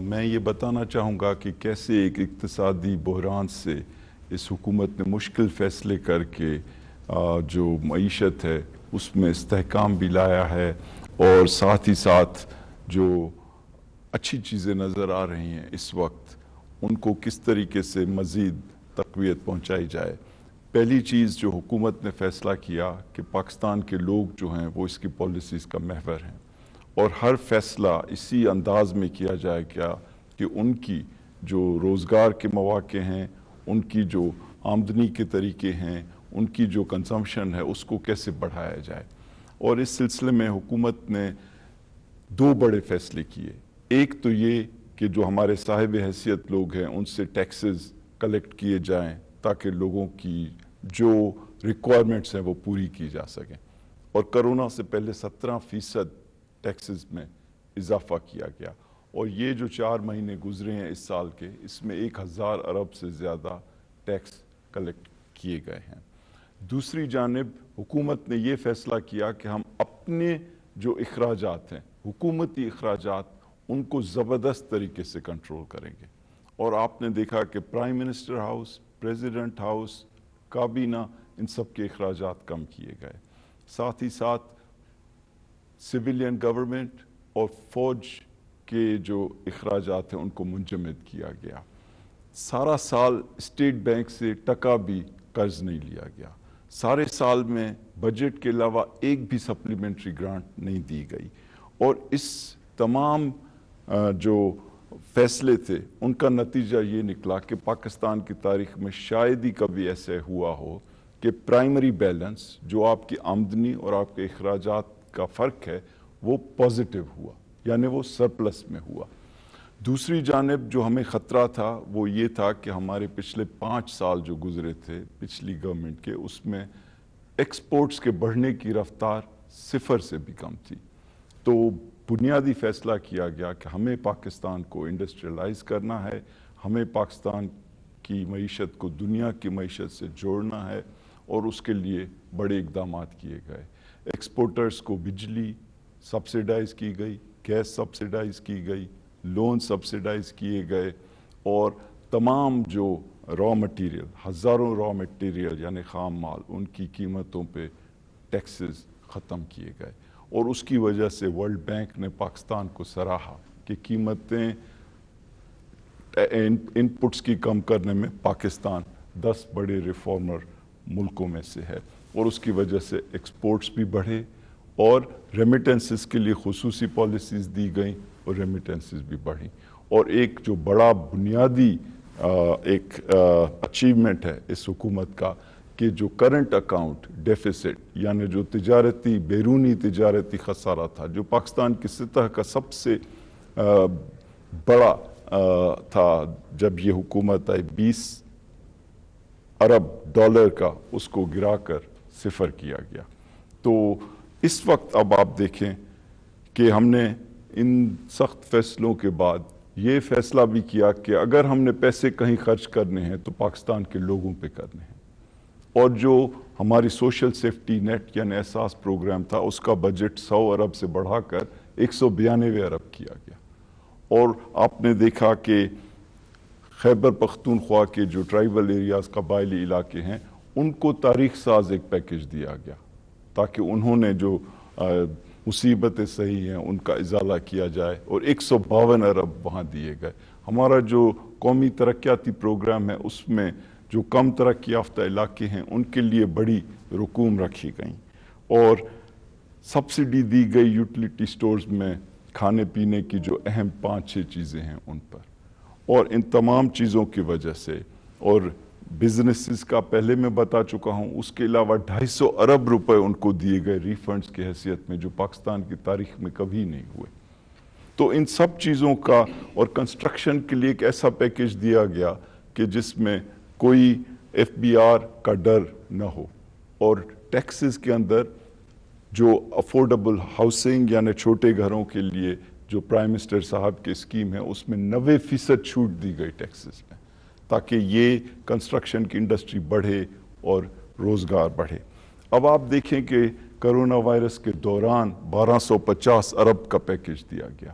میں یہ بتانا چاہوں گا کہ کیسے ایک اقتصادی بحران سے اس حکومت نے مشکل فیصلے کر کے جو معیشت ہے اس میں استحکام بھی لایا ہے، اور ساتھ ہی ساتھ جو اچھی چیزیں نظر آ رہی ہیں اس وقت ان کو کس طریقے سے مزید تقویت پہنچائی جائے۔ پہلی چیز جو حکومت نے فیصلہ کیا کہ پاکستان کے لوگ جو ہیں وہ اس کی پالیسیز کا محور ہیں، اور ہر فیصلہ اسی انداز میں کیا جائے گا کہ ان کی جو روزگار کے مواقع ہیں، ان کی جو آمدنی کے طریقے ہیں، ان کی جو کنزمپشن ہے اس کو کیسے بڑھایا جائے۔ اور اس سلسلے میں حکومت نے دو بڑے فیصلے کیے۔ ایک تو یہ کہ جو ہمارے صاحب حیثیت لوگ ہیں ان سے ٹیکسز کلیکٹ کیے جائیں تاکہ لوگوں کی جو ریکوائرمنٹس ہیں وہ پوری کی جا سکیں، اور کرونا سے پہلے 17% ٹیکسز میں اضافہ کیا گیا، اور یہ جو 4 مہینے گزرے ہیں اس سال کے، اس میں 1000 ارب سے زیادہ ٹیکس کلیکٹ کیے گئے ہیں۔ دوسری جانب حکومت نے یہ فیصلہ کیا کہ ہم اپنے جو اخراجات ہیں، حکومتی اخراجات، ان کو زبردست طریقے سے کنٹرول کریں گے، اور آپ نے دیکھا کہ prime minister house, president house, کابینہ، ان سب کے اخراجات کم کیے گئے۔ ساتھ ہی ساتھ سویلین گورنمنٹ اور فوج کے جو اخراجات ہیں ان کو منجمد کیا گیا۔ سارا سال اسٹیٹ بینک سے ٹکا بھی قرض نہیں لیا گیا۔ سارے سال میں بجٹ کے علاوہ ایک بھی سپلیمنٹری گرانٹ نہیں دی گئی، اور اس تمام جو فیصلے تھے ان کا نتیجہ یہ نکلا کہ پاکستان کی تاریخ میں شاید ہی کبھی ایسے ہوا ہو کہ پرائمری بیلنس، جو آپ کی آمدنی اور آپ کے اخراجات کا فرق ہے، وہ پازیٹیو ہوا، یعنی وہ سرپلس میں ہوا۔ دوسری جانب جو ہمیں خطرہ تھا وہ یہ تھا کہ ہمارے پچھلے 5 سال جو گزرے تھے پچھلی گورنمنٹ کے، اس میں ایکسپورٹس کے بڑھنے کی رفتار 0 سے بھی کم تھی۔ تو بنیادی فیصلہ کیا گیا کہ ہمیں پاکستان کو انڈسٹریلائز کرنا ہے، ہمیں پاکستان کی معیشت کو دنیا کی معیشت سے جوڑنا ہے، اور اس کے لیے بڑے اقدامات کیے گئے۔ ایکسپورٹرز کو بجلی سبسیڈائز کی گئی، گیس سبسیڈائز کی گئی، لون سبسیڈائز کیے گئے، اور تمام جو را مٹیریل، ہزاروں را مٹیریل یعنی خام مال، ان کی قیمتوں پہ ٹیکسز ختم کیے گئے، اور اس کی وجہ سے ورلڈ بینک نے پاکستان کو سراہا کہ قیمتیں ان پٹس کی کم کرنے میں پاکستان 10 بڑے ریفارمر ملکوں میں سے ہے، اور اس کی وجہ سے ایکسپورٹس بھی بڑھے، اور ریمیٹنسز کے لیے خصوصی پالیسیز دی گئیں اور ریمیٹنسز بھی بڑھیں۔ اور ایک جو بڑا بنیادی ایک اچیومنٹ ہے اس حکومت کا کہ جو کرنٹ اکاؤنٹ ڈیفیسٹ، یعنی جو بیرونی تجارتی خسارہ تھا، جو پاکستان کی سطح کا سب سے بڑا تھا جب یہ حکومت آئی، 20 ارب ڈالر کا، اس کو گرا کر 0 کیا گیا۔ تو اس وقت اب آپ دیکھیں کہ ہم نے ان سخت فیصلوں کے بعد یہ فیصلہ بھی کیا کہ اگر ہم نے پیسے کہیں خرچ کرنے ہیں تو پاکستان کے لوگوں پہ کرنے ہیں، اور جو ہماری سوشل سیفٹی نیٹ یعنی احساس پروگرام تھا، اس کا بجٹ 100 ارب سے بڑھا کر 192 ارب کیا گیا۔ اور آپ نے دیکھا کہ خیبر پختونخوا کے جو ٹرائبل ایریاز، قبائلی علاقے ہیں، ان کو تاریخ ساز ایک پیکج دیا گیا تاکہ انہوں نے جو مصیبتیں صحیح ہیں ان کا ازالہ کیا جائے، اور 152 ارب وہاں دیے گئے۔ ہمارا جو قومی ترقیاتی پروگرام ہے اس میں جو کم ترقی یافتہ علاقے ہیں ان کے لیے بڑی رقوم رکھی گئیں، اور سبسڈی دی گئی یوٹیلیٹی سٹورز میں کھانے پینے کی جو اہم 5-6 چیزیں ہیں ان پر۔ اور ان تمام چیزوں کی وجہ سے، اور بزنسز کا پہلے میں بتا چکا ہوں، اس کے علاوہ 250 ارب روپے ان کو دیے گئے ریفنڈز کی حیثیت میں، جو پاکستان کی تاریخ میں کبھی نہیں ہوئے۔ تو ان سب چیزوں کا، اور کنسٹرکشن کے لیے ایک ایسا پیکج دیا گیا کہ جس میں کوئی FBR کا ڈر نہ ہو، اور ٹیکسز کے اندر جو افورڈیبل ہاؤسنگ یعنی چھوٹے گھروں کے لیے جو پرائم منسٹر صاحب کی اسکیم ہے، اس میں 90% چھوٹ دی گئی ٹیکسز میں، تاکہ یہ کنسٹرکشن کی انڈسٹری بڑھے اور روزگار بڑھے۔ اب آپ دیکھیں کہ کرونا وائرس کے دوران 1250 ارب کا پیکج دیا گیا،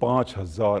5,000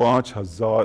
5,000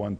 1